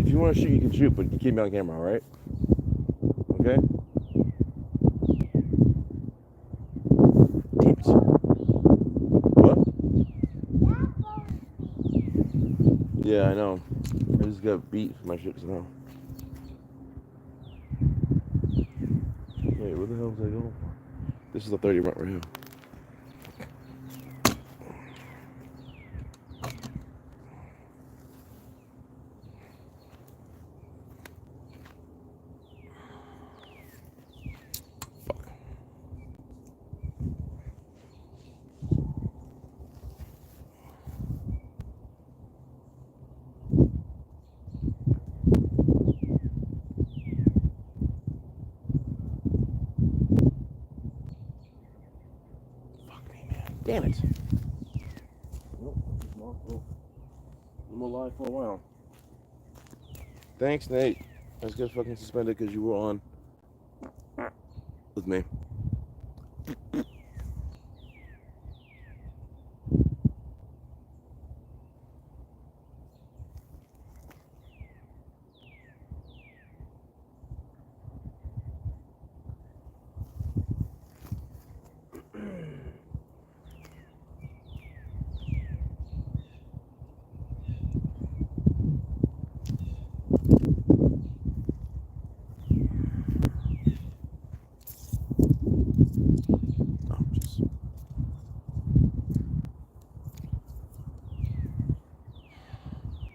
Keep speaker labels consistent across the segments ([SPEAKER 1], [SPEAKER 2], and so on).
[SPEAKER 1] if you want to shoot, you can shoot, but you keep me on camera, all right? Okay? Damn it. What? Yeah, I know. I just got beat for my shit just now. Wait, where the hell was I going? This is a 30 right here. Damn it. Nope, I'm alive for a while. Thanks, Nate. I just got fucking suspended because you were on with me.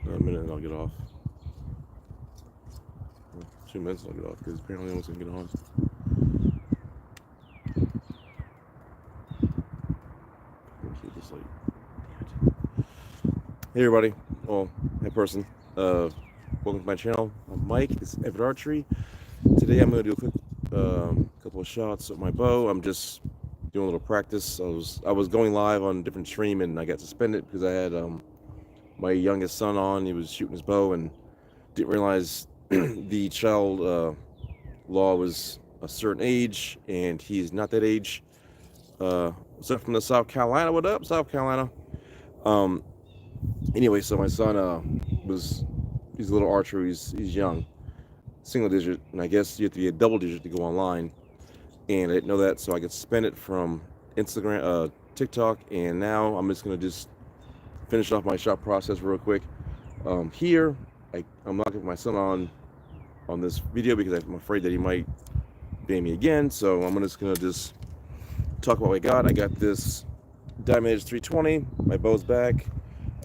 [SPEAKER 1] A minute and I'll get off. 2 minutes and I'll get off because apparently no one's gonna get on. Keep this late. Hey everybody. Well, hey person. Welcome to my channel. I'm Mike. This is Everitt Archery. Today I'm gonna do a quick couple of shots with my bow. I'm just doing a little practice. I was going live on a different stream and I got suspended because I had my youngest son on. He was shooting his bow and didn't realize the child law was a certain age and he's not that age. What's up from the South Carolina? What up, South Carolina? Anyway, so my son he's a little archer. He's young, single digit, and I guess you have to be a double digit to go online. And I didn't know that, so I got suspended from Instagram, TikTok, and now I'm just gonna finish off my shot process real quick. Here, I'm not getting my son on this video because I'm afraid that he might ban me again. So I'm just gonna talk about what I got. I got this Diamond Edge 320. My bow's back.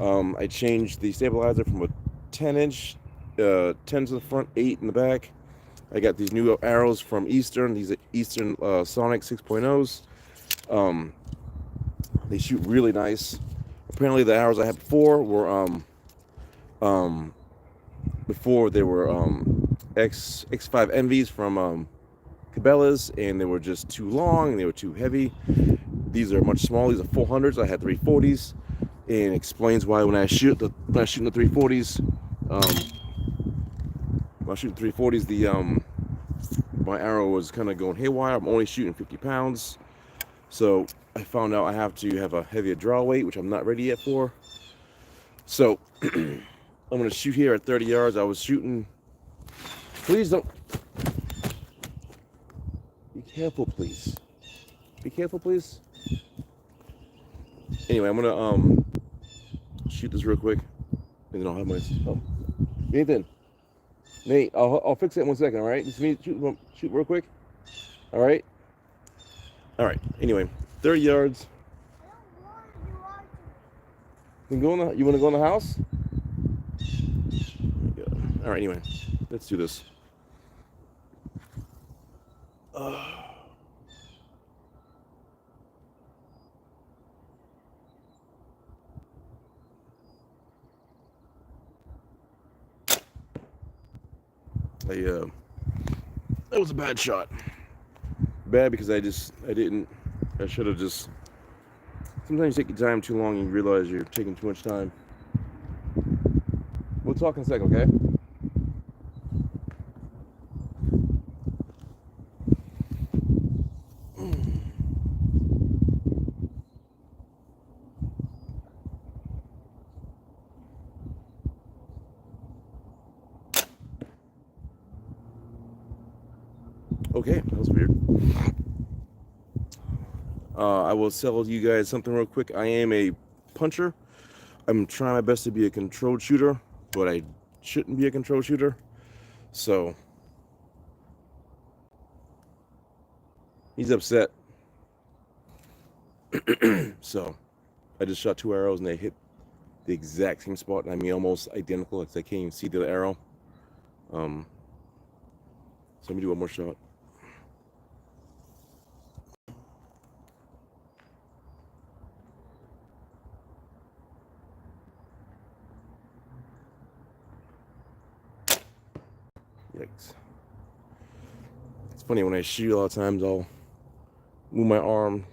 [SPEAKER 1] I changed the stabilizer from a 10-inch, 10 to the front, 8 in the back. I got these new arrows from Eastern. These are Eastern Sonic 6.0s. They shoot really nice. Apparently, the arrows I had before were they were X5 Envies from Cabela's, and they were just too long and they were too heavy. These are much smaller. These are 400s. I had 340s, and it explains why when I shoot the 340s, when I shoot 340s, my arrow was kind of going haywire. I'm only shooting 50 pounds, so I found out I have to have a heavier draw weight, which I'm not ready yet for. So I'm gonna shoot here at 30 yards. I was shooting. Please don't. Be careful, please. Be careful, please. Anyway, I'm gonna shoot this real quick, and then I'll have my. Oh, Nathan. Nate, I'll fix it in 1 second. All right, just me shoot real quick. All right. All right. Anyway, 30 yards. You want to go in the house? All right. Anyway, let's do this. That was a bad shot. Bad because I should have just. Sometimes you take your time too long and you realize you're taking too much time. We'll talk in a second, okay? Okay, that was weird. I will tell you guys something real quick. I am a puncher. I'm trying my best to be a controlled shooter, but I shouldn't be a controlled shooter. So he's upset. So I just shot 2 arrows and they hit the exact same spot. I mean, almost identical. Because I can't even see the arrow. So let me do one more shot. Yikes. It's funny, when I shoot, a lot of times I'll move my arm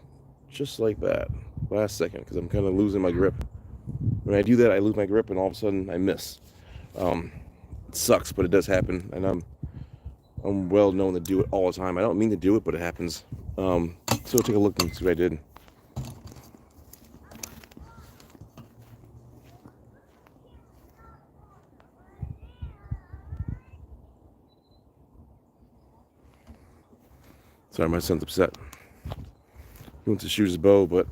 [SPEAKER 1] just like that last second because I'm kind of losing my grip. When I do that, I lose my grip and all of a sudden I miss. It sucks, but it does happen, and I'm well known to do it all the time. I don't mean to do it, but it happens. So take a look and see what I did. Sorry, my son's upset. He went to shoot his bow, but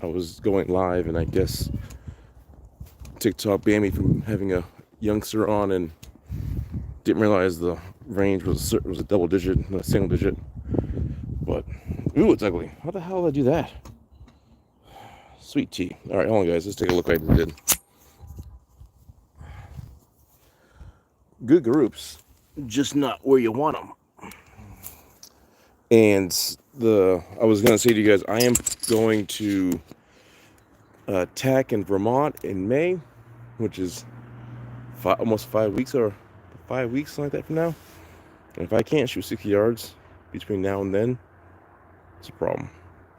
[SPEAKER 1] I was going live, and I guess TikTok banned me from having a youngster on, and didn't realize the range was a double digit, not a single digit. But ooh, it's ugly. How the hell did I do that? Sweet tea. All right, hold on, guys. Let's take a look what I did. Good groups, just not where you want them. And I was gonna say to you guys, I am going to TAC in Vermont in May, which is almost 5 weeks, or 5 weeks, something like that from now. And if I can't shoot 60 yards between now and then, it's a problem,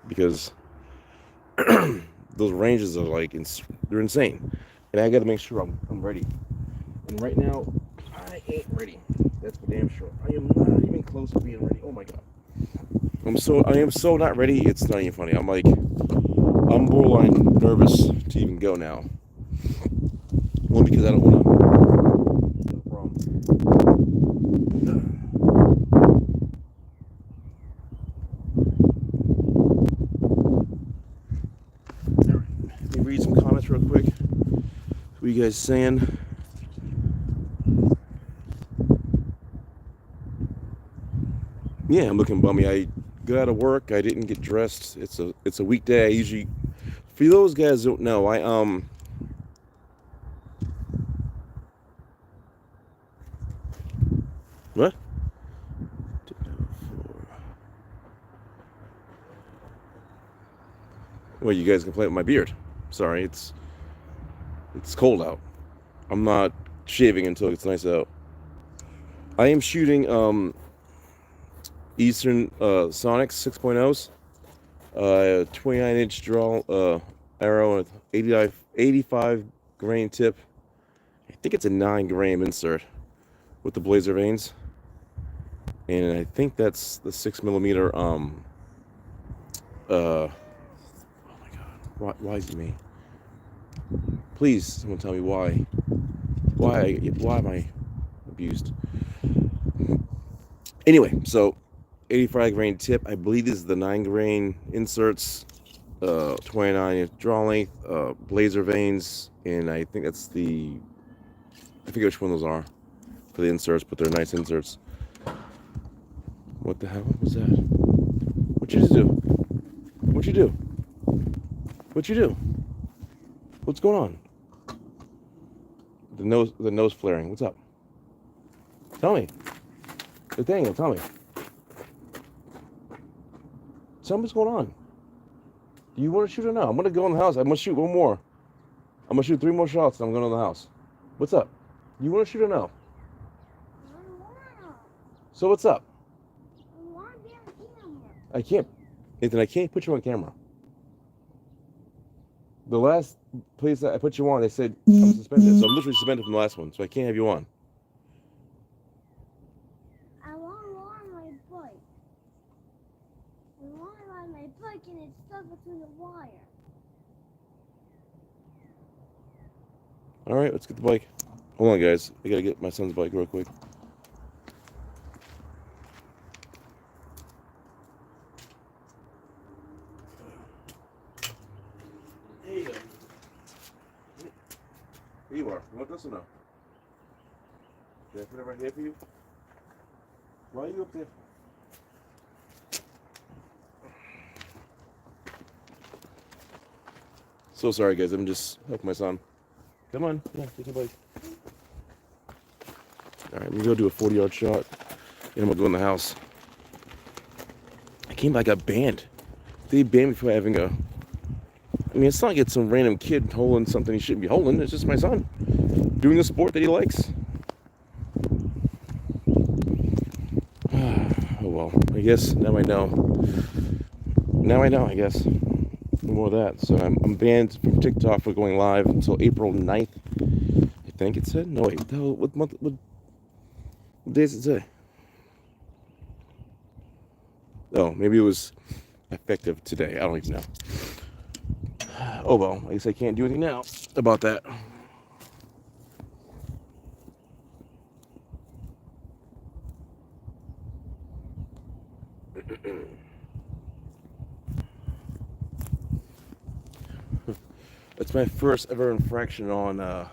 [SPEAKER 1] because those ranges are like they're insane, and I got to make sure I'm ready. And right now, I ain't ready. That's for damn sure. I am not even close to being ready. Oh my god, I am so not ready. It's not even funny. I'm borderline nervous to even go now. One, because I don't want to. Let me read some comments real quick. What are you guys saying? Yeah, I'm looking bummy. I got out of work. I didn't get dressed. It's a weekday. I usually, for those guys who don't know, what? Well, you guys can play with my beard. Sorry, it's cold out. I'm not shaving until it's nice out. I am shooting Eastern Sonics 6.0s, 29-inch draw arrow with 85 grain tip. I think it's a 9 gram insert with the blazer vanes, and I think that's the 6mm. Oh my god, why is it me? Please, someone tell me why. Why am I abused? Anyway, so 85 grain tip. I believe this is the 9 grain inserts, 29-inch draw length, blazer vanes, and I think that's I forget which one those are for the inserts, but they're nice inserts. What the hell was that? What'd you do? What'd you do? What'd you do? What's going on? The nose flaring. What's up? Tell me. Nathaniel, tell me. Tell me what's going on. Do you want to shoot or no? I'm gonna go in the house. I'm gonna shoot one more. I'm gonna shoot 3 more shots and I'm going to the house. What's up? You want to shoot or no? So what's up?
[SPEAKER 2] I want to be on camera.
[SPEAKER 1] I can't, Nathan. I can't put you on camera. The last place that I put you on, they said I'm suspended. So I'm literally suspended from the last one. So I can't have you on.
[SPEAKER 2] I want to ride my bike. I want to ride my bike and it's stuck between the wire.
[SPEAKER 1] All right, let's get the bike. Hold on, guys. I gotta get my son's bike real quick. Here you are. You want this or no? Did I put it right here for you? Why are you up there? So sorry, guys. I'm just helping my son. Come on. Yeah, take a bite. All right, I'm gonna go do a 40-yard shot, and I'm gonna go in the house. I came back, got banned. They banned me for having a. I mean, it's not like it's some random kid holding something he shouldn't be holding. It's just my son doing a sport that he likes. Oh well, I guess now I know. Now I know, I guess. More of that. So I'm banned from TikTok for going live until April 9th. I think it said. No, wait. What month? What day does it say? Oh, maybe it was effective today. I don't even know. Oh well, I guess I can't do anything now about that. It's my first ever infraction on a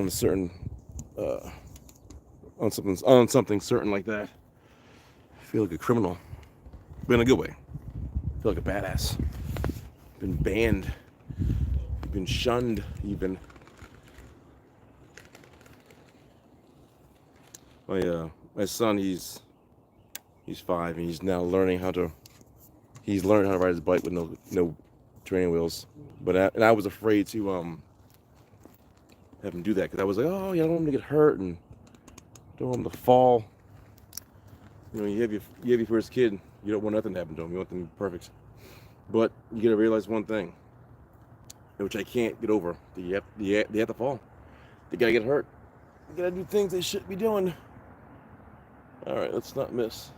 [SPEAKER 1] certain on something certain like that. I feel like a criminal, but in a good way. I feel like a badass. Been banned, been shunned, even. My son, he's 5, and he's now learning how to. He's learning how to ride his bike with no training wheels. But I was afraid to have him do that because I was like, oh yeah, I don't want him to get hurt and don't want him to fall. You know, you have your first kid, you don't want nothing to happen to him. You want them to be perfect. But you gotta realize one thing, which I can't get over. They have to fall. They gotta get hurt. They gotta do things they shouldn't be doing. All right, let's not miss.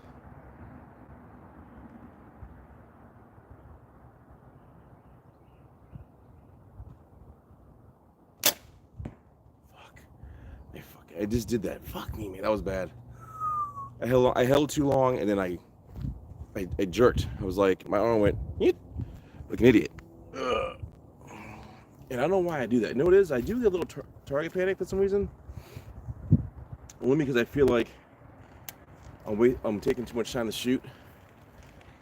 [SPEAKER 1] I just did that. Fuck me, man. That was bad. I held too long, and then I jerked. I was like, my arm went like an idiot. Ugh. And I don't know why I do that. You know what it is? I do get a little target panic for some reason. Only because I feel like I'm taking too much time to shoot,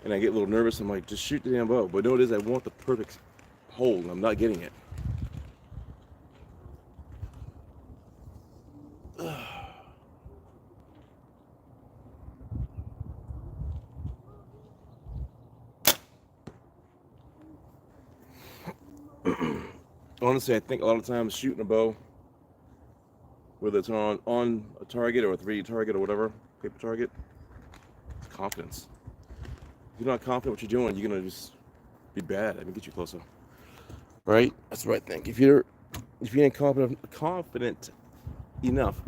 [SPEAKER 1] and I get a little nervous. I'm like, just shoot the damn bow. But you know what it is? I want the perfect hole, and I'm not getting it. Honestly, I think a lot of times shooting a bow, whether it's on a target or a 3D target or whatever, paper target, it's confidence. If you're not confident what you're doing, you're gonna just be bad. I mean, get you closer, right? That's what I think. If you ain't confident enough,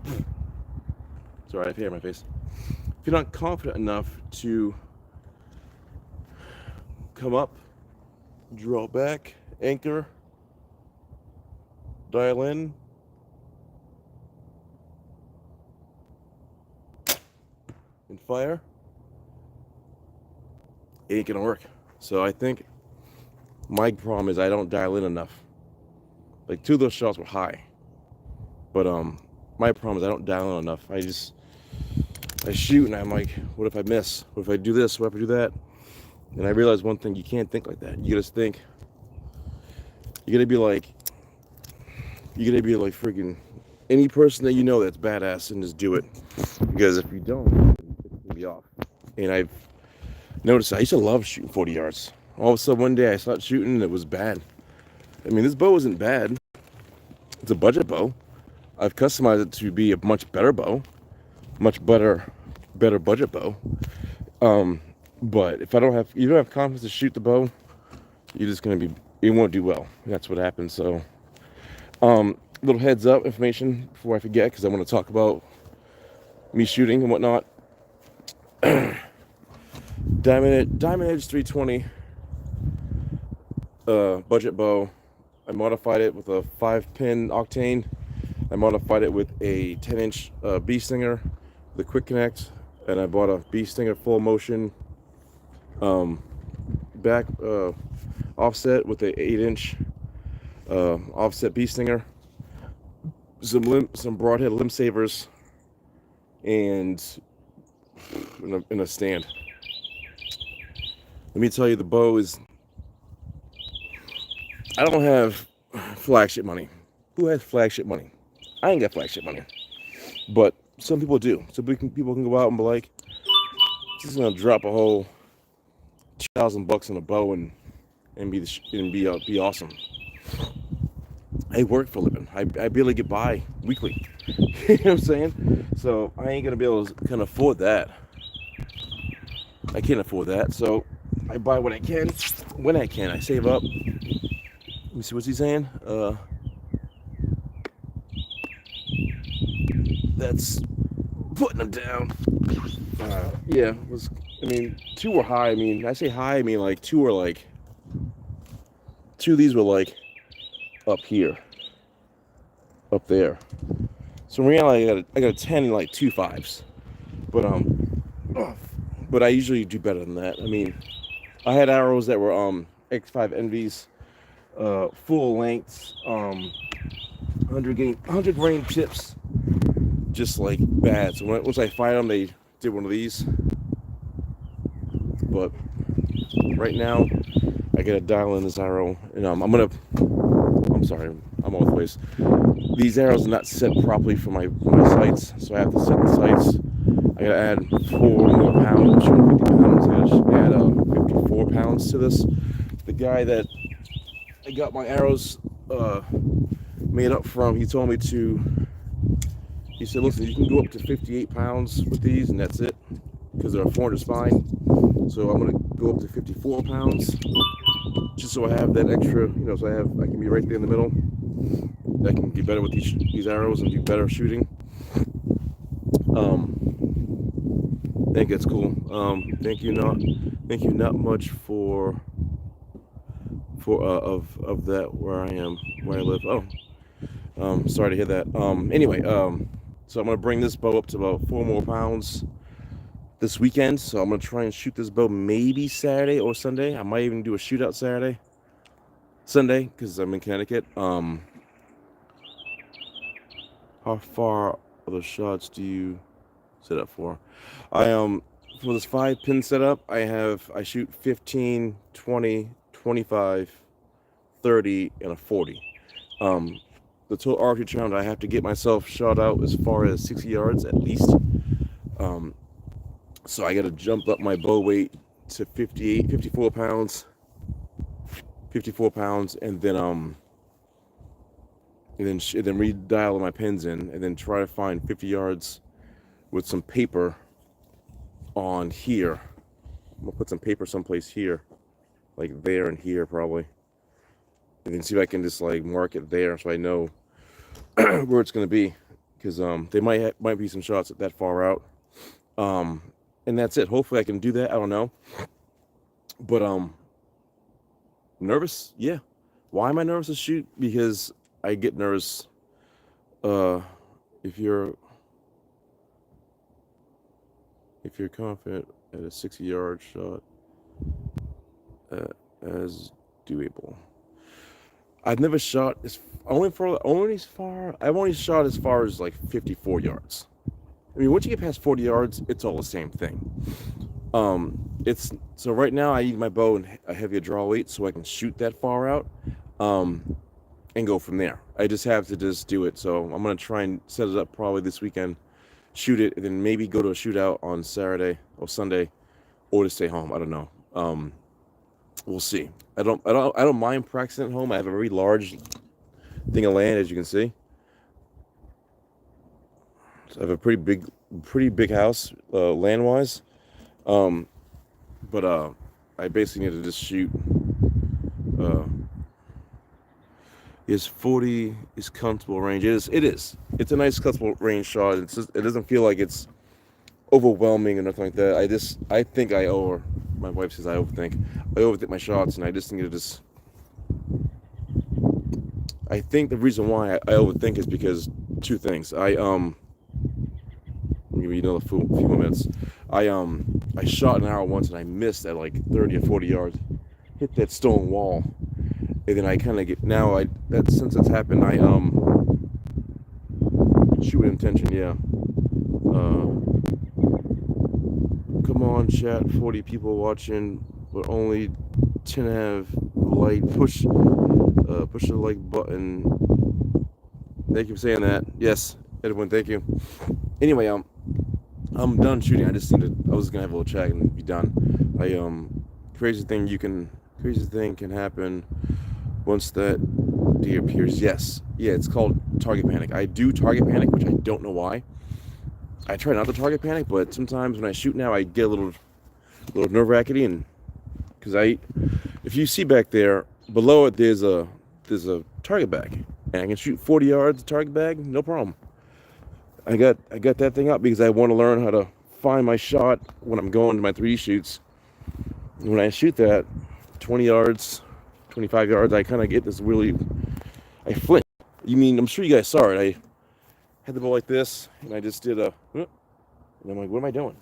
[SPEAKER 1] sorry, I have hair in my face. If you're not confident enough to come up, draw back, anchor, dial in, and fire, it ain't gonna work. So I think my problem is I don't dial in enough. Like 2 of those shots were high, but my problem is I don't dial in enough. I shoot and I'm like, what if I miss? What if I do this? What if I do that? And I realized one thing: you can't think like that. You gotta think. You gotta be like freaking any person that you know that's badass and just do it. Because if you don't, it's gonna be off. And I've noticed I used to love shooting 40 yards. All of a sudden one day I started shooting and it was bad. I mean, this bow isn't bad. It's a budget bow. I've customized it to be a much better bow, much better budget bow. But if you don't have confidence to shoot the bow, you're just gonna you won't do well. That's what happens. So, little heads up information before I forget, because I want to talk about me shooting and whatnot. Diamond Edge 320 budget bow. I modified it with a 5-pin octane. I modified it with a 10-inch bee stinger, the quick connect, and I bought a bee stinger full motion back offset with a 8-inch offset bee stinger. some broadhead limb savers, and in a stand. Let me tell you, the bow is. I don't have flagship money. Who has flagship money? I ain't got flagship money, but some people do. So people can go out and be like, "Just gonna drop a whole $2,000 on a bow and be awesome." I work for a living. I barely get by weekly. You know what I'm saying? So I ain't gonna be able to kind of afford that. I can't afford that. So I buy what I can when I can. I save up. Let me see, what's he saying? That's putting them down. Yeah, I mean, two were high. I mean, I say high. I mean, like two of these were like up here, up there. So in reality, I got a 10 and like 2 5s, but I usually do better than that. I mean, I had arrows that were X5 Envies, full lengths, 100 grain tips, just like bad. So once I fired them, they did one of these. But right now, I gotta dial in this arrow, and I'm sorry, I'm all over the place. These arrows are not set properly for my sights, so I have to set the sights. I gotta add 4 more pounds, 250 pounds. I gotta add 54 pounds to this. The guy that I got my arrows made up from, he told me he said, listen, you can go up to 58 pounds with these, and that's it, because they're a 400 spine. So I'm gonna go up to 54 pounds, just so I have that extra, so I can be right there in the middle. I can get better with these arrows and do better shooting. I think that's cool. Thank you not much for of that where I live. Sorry to hear that. Anyway, so I'm gonna bring this bow up to about 4 more pounds this weekend. So I'm gonna try and shoot this bow maybe Saturday or Sunday. I might even do a shootout Sunday, because I'm in Connecticut. How far are the shots do you set up for? For this 5-pin setup, I shoot 15, 20, 25, 30, and a 40. The total archery round, I have to get myself shot out as far as 60 yards at least. So I got to jump up my bow weight to 54 pounds, and then redial my pins in, and then try to find 50 yards with some paper on here. I'm gonna put some paper someplace here, like there and here probably, and then see if I can just like mark it there so I know where it's gonna be, because they might be some shots that far out, and that's it. Hopefully I can do that. I don't know, but nervous, yeah. Why am I nervous to shoot? Because I get nervous if you're confident at a 60-yard shot as doable. I've never shot I've only shot as far as like 54 yards. I mean, once you get past 40 yards, it's all the same thing. So right now I need my bow and a heavier draw weight so I can shoot that far out, and go from there. I just have to do it. So I'm gonna try and set it up probably this weekend, shoot it, and then maybe go to a shootout on Saturday or Sunday, or to stay home. I don't know. We'll see. I don't mind practicing at home. I have a very large thing of land, as you can see. So I have a pretty big house, land wise. But I basically need to just shoot. Is 40 is comfortable range? It is. It's a nice comfortable range shot. It doesn't feel like it's overwhelming or nothing like that. I think my wife says I overthink my shots, and I just need to just. I think the reason why I overthink is because two things. I'll give you another few more minutes. I shot an arrow once and I missed at like 30 or 40 yards, hit that stone wall, and then I kind of since it's happened, Shoot with intention, yeah. Come on, chat. 40 people watching, but only 10 have like push the like button. Thank you for saying that. Yes, Edwin, thank you. Anyway, I'm done shooting. I was gonna have a little chat and be done. Crazy thing can happen once that deer appears. Yes, yeah, it's called target panic. I do target panic, which I don't know why. I try not to target panic, but sometimes when I shoot now, I get a little nerve-wracking, and because if you see back there below it, there's a target bag, and I can shoot 40 yards target bag, no problem. I got that thing up because I want to learn how to find my shot when I'm going to my 3D shoots. When I shoot that 20 yards, 25 yards, I kind of get this I flinch. I'm sure you guys saw it. I had the bow like this, and I just did and I'm like, what am I doing?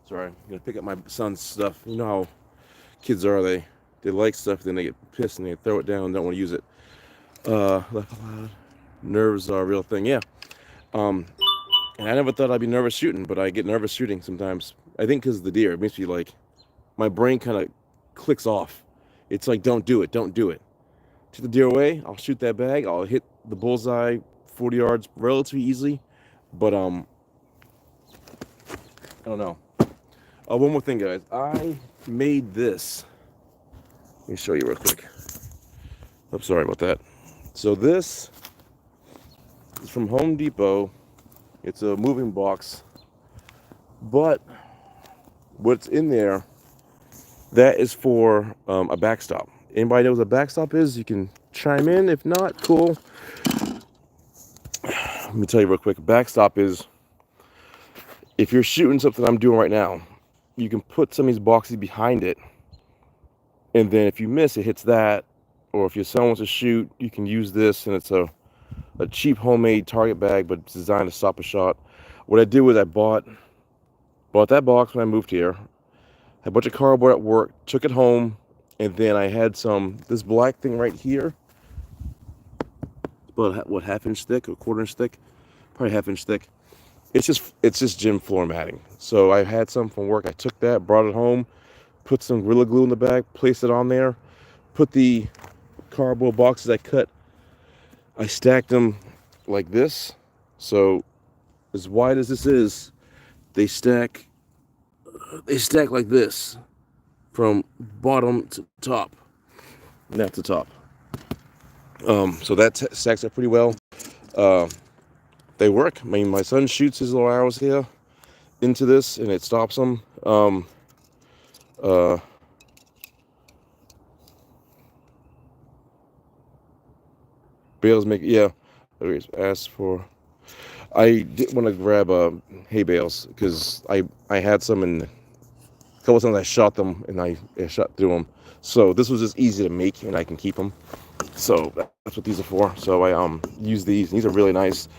[SPEAKER 1] Sorry, I'm gonna pick up my son's stuff. You know how kids are, they like stuff, then they get pissed and they throw it down and don't want to use it. Nerves are a real thing, yeah. And I never thought I'd be nervous shooting, but I get nervous shooting sometimes. I think because of the deer, it makes me like, my brain kind of clicks off. It's like, don't do it. Take the deer away, I'll shoot that bag, I'll hit the bullseye 40 yards relatively easily, but I don't know. One more thing, guys. I made this. Let me show you real quick. I'm sorry about that. So this is from Home Depot. It's a moving box, but what's in there, that is for a backstop. Anybody knows what a backstop is? You can chime in. If not, cool. Let me tell you real quick. A backstop is, if you're shooting something I'm doing right now, you can put some of these boxes behind it, and then if you miss, it hits that. Or if your son wants to shoot, you can use this, and it's a cheap homemade target bag, but it's designed to stop a shot. What I did was I bought that box when I moved here, had a bunch of cardboard at work, took it home, and then I had this black thing right here, about what, half-inch thick or quarter-inch thick, probably half-inch thick. It's just gym floor matting. So I had some from work. I took that, brought it home, put some Gorilla Glue in the bag, placed it on there, put the cardboard boxes I cut, I stacked them like this. So as wide as this is, they stack like this from bottom to top. Not to top. So that stacks up pretty well. They work. I mean, my son shoots his little arrows here into this, and it stops them. Bales make, yeah. Asked for. I didn't want to grab hay bales because I had some, and a couple of times I shot them and I shot through them. So this was just easy to make, and I can keep them. So that's what these are for. So I use these. These are really nice.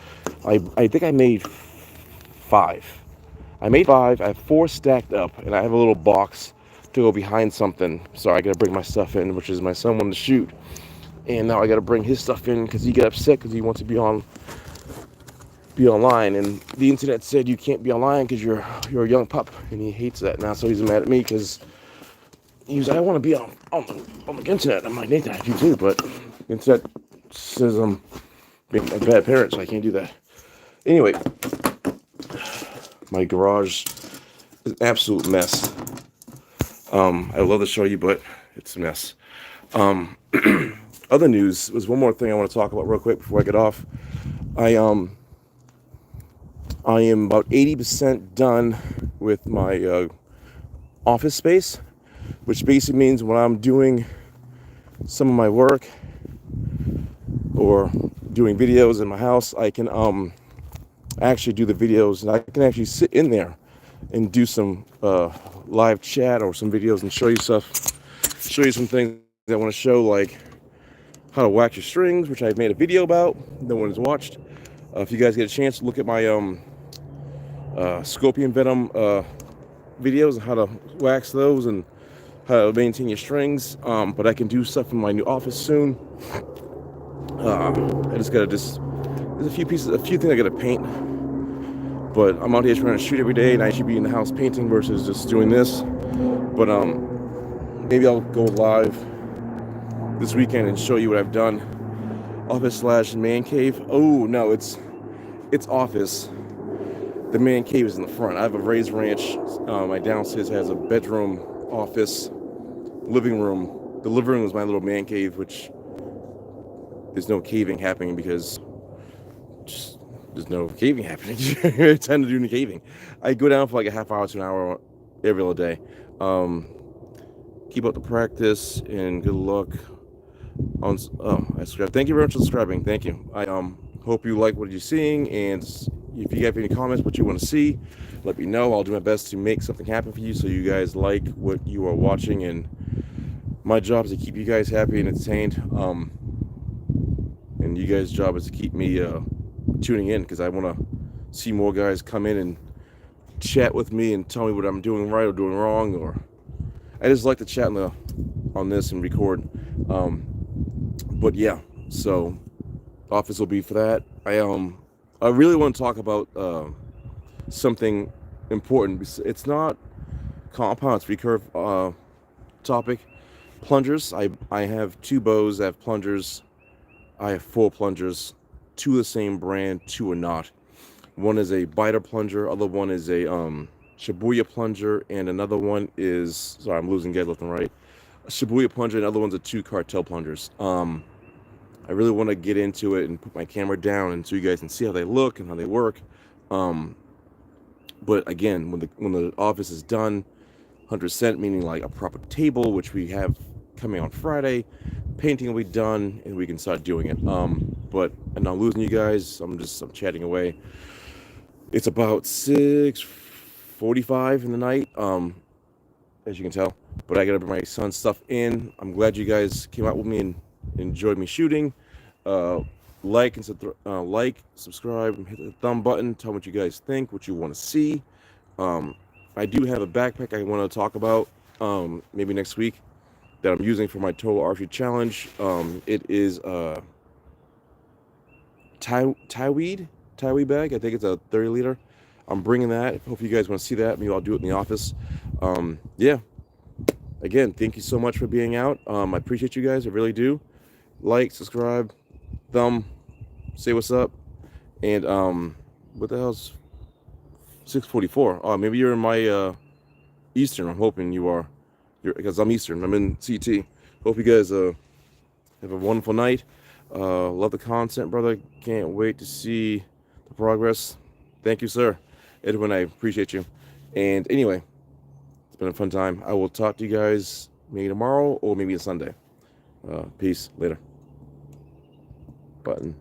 [SPEAKER 1] I think I made 5. I have 4 stacked up, and I have a little box to go behind something. So I gotta bring my stuff in, which is my son wanted to shoot, and now I gotta bring his stuff in because he got upset because he wants to be online, and the internet said you can't be online because you're a young pup, and he hates that now. So he's mad at me because he's like, I want to be on the internet. I'm like, Nathan, I do too, but the internet says I'm being a bad parent, so I can't do that. Anyway, my garage is an absolute mess. I would love to show you, but it's a mess. Other news was one more thing I want to talk about real quick before I get off. I am about 80% done with my office space, which basically means when I'm doing some of my work or doing videos in my house, I can actually do the videos, and I can actually sit in there and do some live chat or some videos and show you some things I want to show, like how to wax your strings, which I've made a video about. No one has watched. If you guys get a chance, look at my scorpion venom videos on how to wax those and how to maintain your strings. But I can do stuff in my new office soon. I just gotta there's a few things I gotta paint, but I'm out here trying to shoot every day, and I should be in the house painting versus just doing this. But maybe I'll go live this weekend and show you what I've done. Office / man cave. Oh no, it's office. The man cave is in the front. I have a raised ranch. My downstairs has a bedroom, office, living room. The living room is my little man cave, which there's no caving happening because just there's no caving happening. I tend to do any caving. I go down for like a half hour to an hour every other day. Keep up the practice and good luck. I subscribe. Thank you very much for subscribing. Thank you. I hope you like what you're seeing, and if you have any comments, what you want to see, let me know. I'll do my best to make something happen for you so you guys like what you are watching, and my job is to keep you guys happy and entertained. And you guys' job is to keep me tuning in, because I want to see more guys come in and chat with me and tell me what I'm doing right or doing wrong, or I just like to chat on this and record. But yeah, so office will be for that. I really want to talk about something important. It's not compound, it's recurve topic. Plungers. I have 2 bows. I have plungers. I have 4 plungers. 2 of the same brand, 2 are not. One is a biter plunger, other one is a Shibuya plunger, and another one is, sorry, I'm losing guys left and right. A Shibuya plunger, and other one's are 2 cartel plungers. I really want to get into it and put my camera down and so you guys can see how they look and how they work. But again, when the office is done, 100%, meaning like a proper table, which we have coming on Friday, painting will be done and we can start doing it. But and I'm losing you guys. I'm chatting away. It's about 6:45 in the night, as you can tell. But I gotta bring my son's stuff in. I'm glad you guys came out with me and enjoyed me shooting. Like, subscribe, and hit the thumb button. Tell me what you guys think, what you want to see. I do have a backpack I want to talk about maybe next week that I'm using for my total archery challenge. It is a Taiweed bag. I think it's a 30 liter. I'm bringing that. Hope you guys want to see that. Maybe I'll do it in the office. Yeah. Again, thank you so much for being out. I appreciate you guys. I really do. Like, subscribe, thumb, say what's up. And what the hell's 6:44? Oh, maybe you're in my Eastern. I'm hoping you are. Because I'm Eastern. I'm in CT. Hope you guys have a wonderful night. Love the content, brother. Can't wait to see the progress. Thank you, sir. Edwin, I appreciate you. And anyway, it's been a fun time. I will talk to you guys maybe tomorrow or maybe a Sunday. Peace. Later. Button.